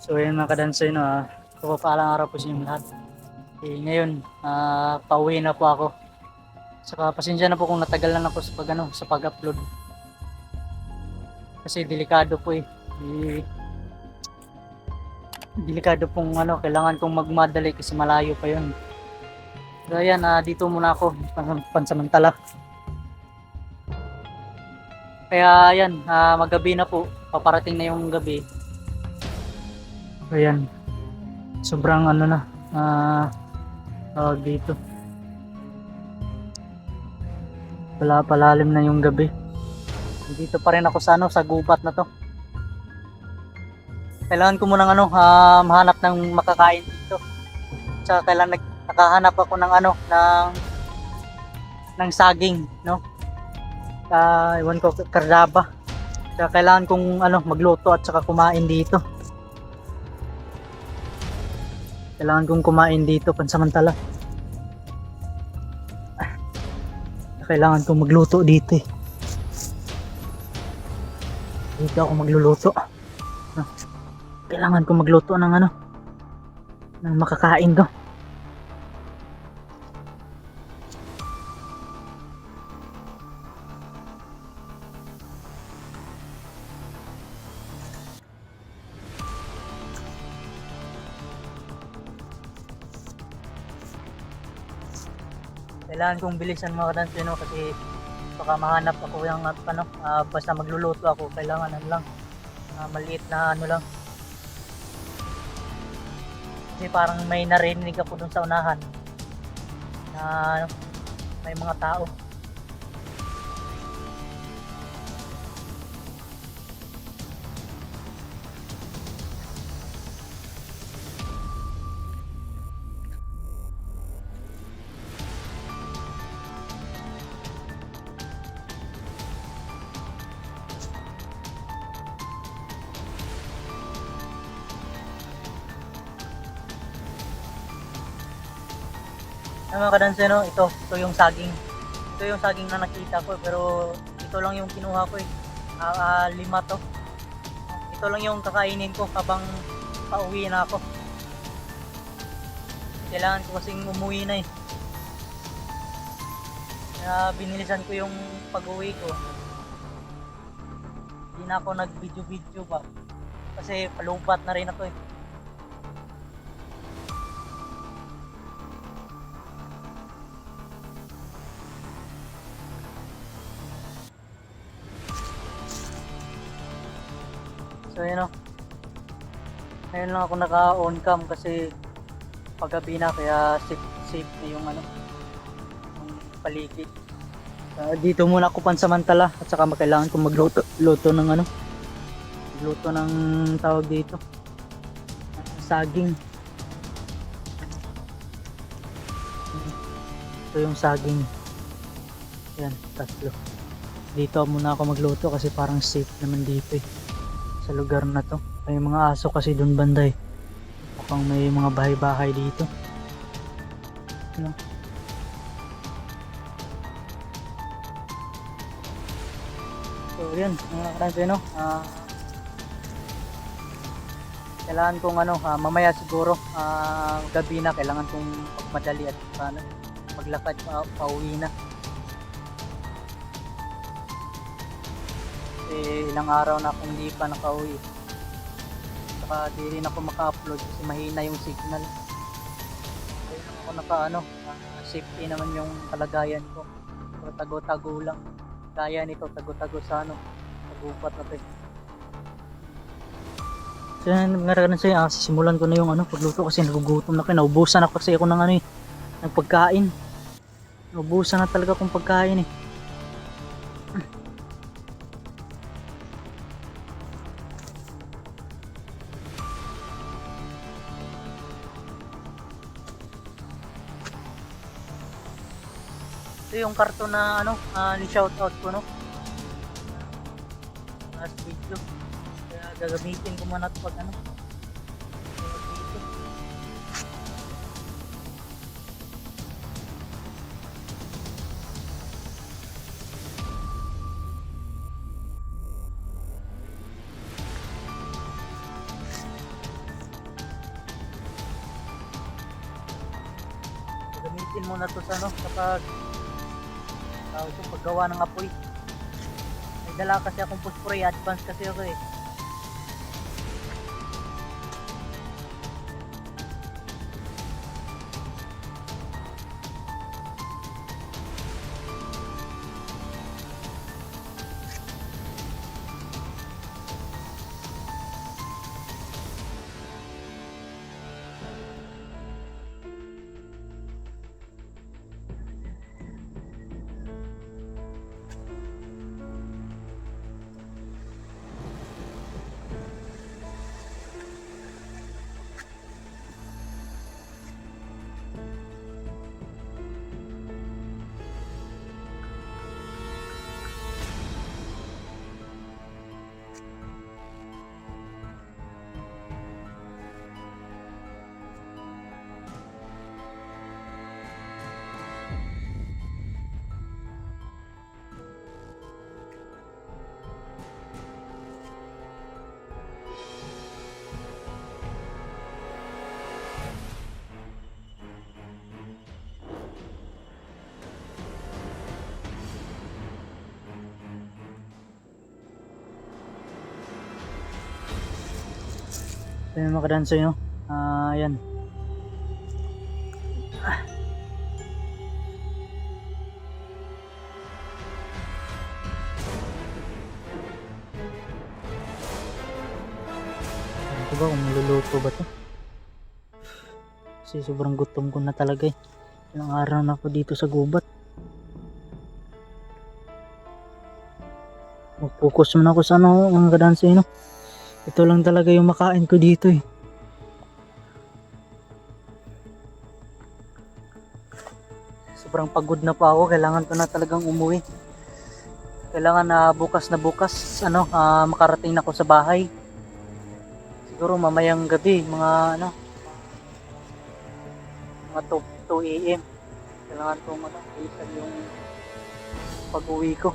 So ayun mga kadansoy, no, pagpapaalang araw po sa inyong lahat. Ngayon, pauwi na po ako. Saka pasensya na po kung natagal na ako sa pag-upload. Kasi delikado po eh. Eh, Delikado pong kailangan kong magmadali kasi malayo pa yun. So ayan, dito muna ako, pansamantala. Kaya ayan, magabi na po, paparating na yung gabi. So ayan, sobrang dito. Palalim na yung gabi. Dito pa rin ako sa gubat na to. Kailangan ko munang mahanap ng makakain dito. Tsaka kailangan nakahanap ako ng saging, no? Iwan ko kardaba. Tsaka kailangan kong magluto at saka kumain dito. Kailangan kong kumain dito pansamantala. Kailangan kong magluto dito eh. Dito ako magluluto. Kailangan kong magluto ng makakain ko. Kailangan kong bilisan mga kadansoy, no, kasi baka mahanap ako yung basta magluluto ako, kailangan lang maliit na lang. Kasi parang may narinig ako dun sa unahan na may mga tao. Mga kadansoy, no, ito yung saging. Ito yung saging na nakita ko, pero ito lang yung kinuha ko eh. 5 to. Ito lang yung kakainin ko habang pauwi na ako. Kailangan ko kasing umuwi na eh. Kaya binilisan ko yung pag-uwi ko. Hindi na ako nag-video pa. Kasi palubat na rin ako eh. So yun o. Ngayon lang ako naka-on cam kasi paggabi na, kaya safe na yung yung paligid. Dito muna ako pansamantala at saka kailangan kong magluto ng tawag dito, saging. Ito yung saging. Yan, 3. Dito muna ako magluto kasi parang safe naman dito eh, sa lugar na to. May mga aso kasi dun banda eh. Mukhang may mga bahay-bahay dito. Ano? So yun, mga karansi, no? Kailangan kong mamaya siguro, gabi na, kailangan kong magmadali at maglakad pauwi na. Ilang araw na akong hindi pa nakauwi. Saka di rin ako maka-upload kasi mahina yung signal. Kaya ako safety naman yung kalagayan ko. Pero tago-tago lang. Kaya nito, tago-tago sa tagupat na to. So yan, simulan ko na yung pagluto kasi nagugutom na ko. Naubusan na kasi ako ng ng pagkain. Naubusan na talaga akong pagkain eh. Ito yung karton na ni-shoutout ko, no? Last video. Kaya gagamitin ko muna ito pag dito. gamitin muna to sa ano, kapag ito paggawa ng apoy. May dala kasi akong puspray, advance kasi ako eh. Ito yung mga kadanso nyo. Ayan. Ano ko ba kung maluluto ba to? Kasi sobrang gutom ko na talaga eh. Ilang araw na ako dito sa gubat. Mag-focus muna ako sa ano, mga kadanso nyo. Ito lang talaga yung makain ko dito eh. Sobrang pagod na pa ako, kailangan ko na talagang umuwi. Kailangan na bukas ano, makarating na ako sa bahay. Siguro mamayang gabi, mga 2 AM. Kailangan ko bilisan yung pag-uwi ko.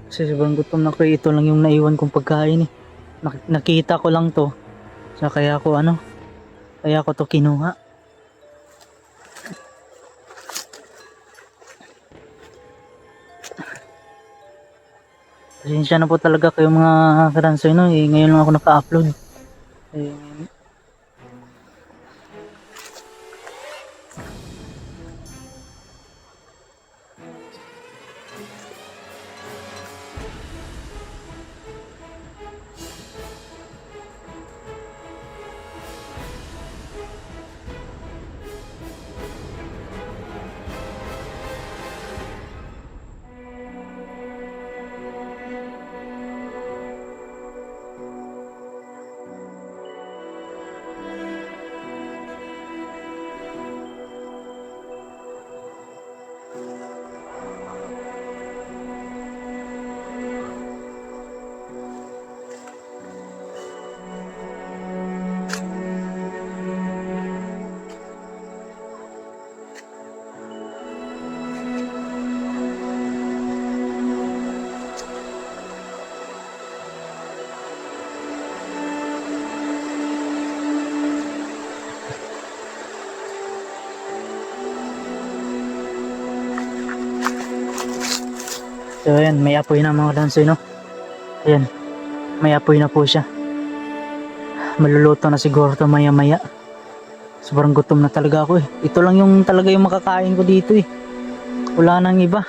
Kasi sobrang gutom na ko eh. Ito lang yung naiwan kong pagkain eh. Nakita ko lang to. So kaya ko to kinuha. Pasensya na po talaga kayo mga kadansoy no. Ngayon lang ako naka-upload. So ayan, may apoy na mga kadansoy no. Ayan, may apoy na po siya. Maluluto na siguro ito maya maya. Sobrang gutom na talaga ako eh. Ito lang yung talaga yung makakain ko dito eh. Wala nang iba.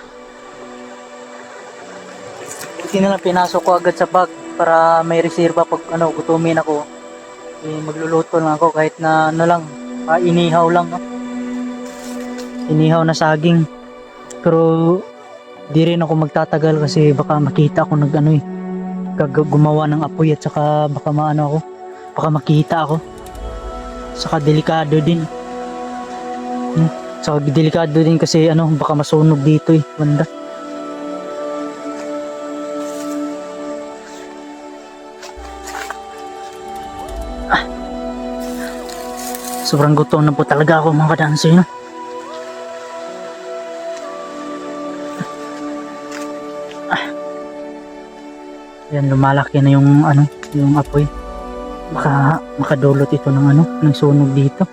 Buti na lang pinasok ko agad sa bag para may reserva pag gutumin ako. Eh, magluluto lang ako kahit na lang, inihaw lang. No? Inihaw na saging. Pero di rin ako magtatagal kasi baka makita ako gumawa ng apoy at saka baka baka makita ako. Saka delikado din. Saka delikado din kasi baka masunog dito eh, banda. Sobrang gutom na po talaga ako mga kadansoy no. Yan, lumalaki na yung apoy. makadulot ito ng ano, ng sunog dito.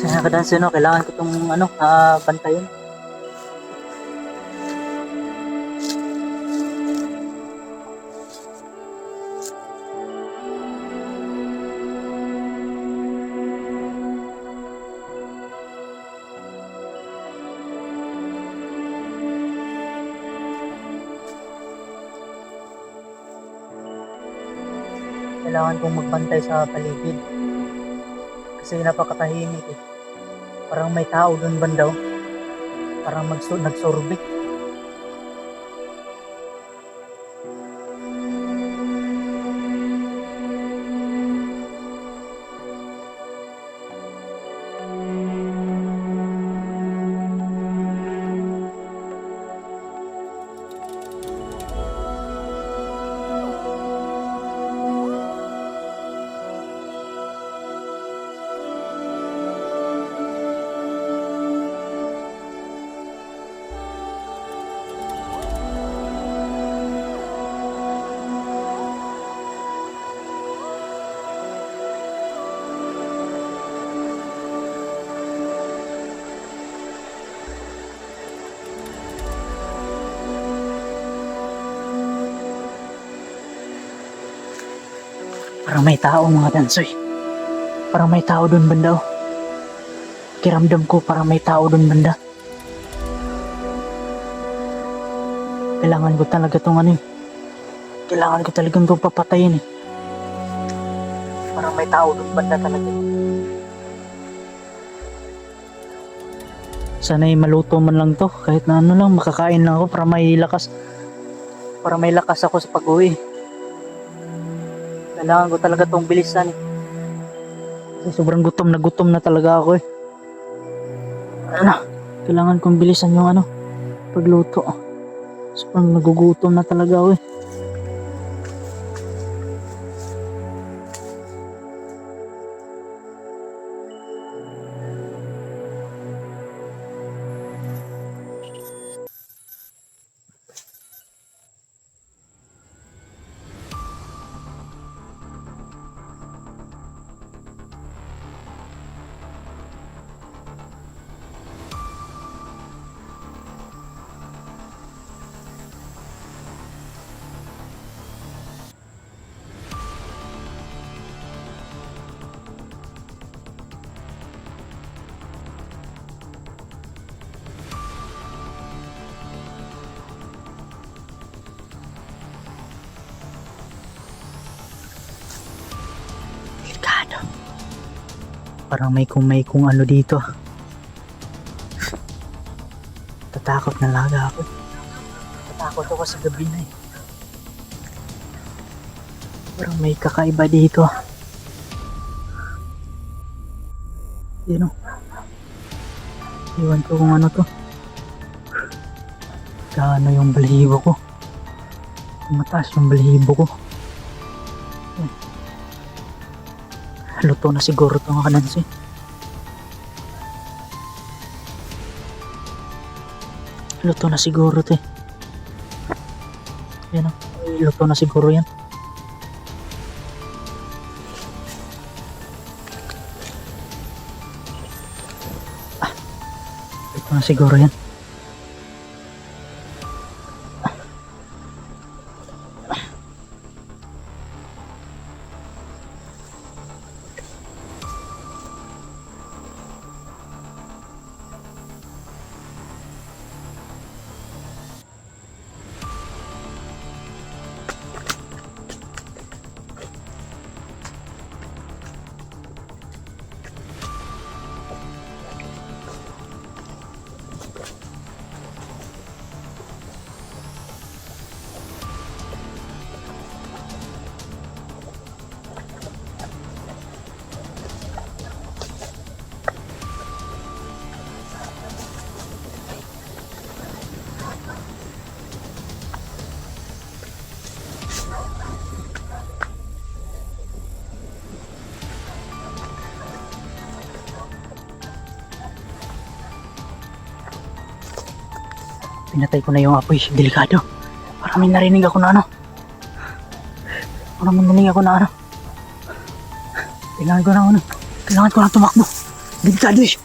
Sa kadansin, no, kailangan ko itong ano, bantayan. Kailangan kong magbantay sa paligid. Kasi napakatahimik eh. Parang may tao doon bandaw. Parang nagsorbik. Parang may tao mga dansoy. Parang may tao doon banda. Kiramdam ko parang may tao doon banda. Kailangan ko talaga itong ano eh. Kailangan ko talagang itong papatayin eh. Parang may tao doon banda talaga. Sana'y maluto man lang to. Kahit na ano lang, makakain lang ako para may lakas. Para may lakas ako sa pag-uwi. Kailangan ko talaga itong bilisan eh. Kasi sobrang gutom na talaga ako eh. Ano? Kailangan kong bilisan yung ano, pagluto. Sobrang nagugutom na talaga ako eh. Parang may kung ano dito. Tatakot na laga ako. Tatakot ako sa gabi na eh. Parang may kakaiba dito. Yun o. Iwan ko kung ano to. Gaano yung balahibo ko. Mataas yung balahibo ko. Luto na siguro ito mga kanansi. Luto na siguro to eh. Yan o. Luto na siguro yan. Luto na siguro yan. Pinatay ko na yung apoy. Delikado. Parang may narinig ako na ano. Parang may narinig ako na ano. Kailangan ko na tumakbo. Delikado eh.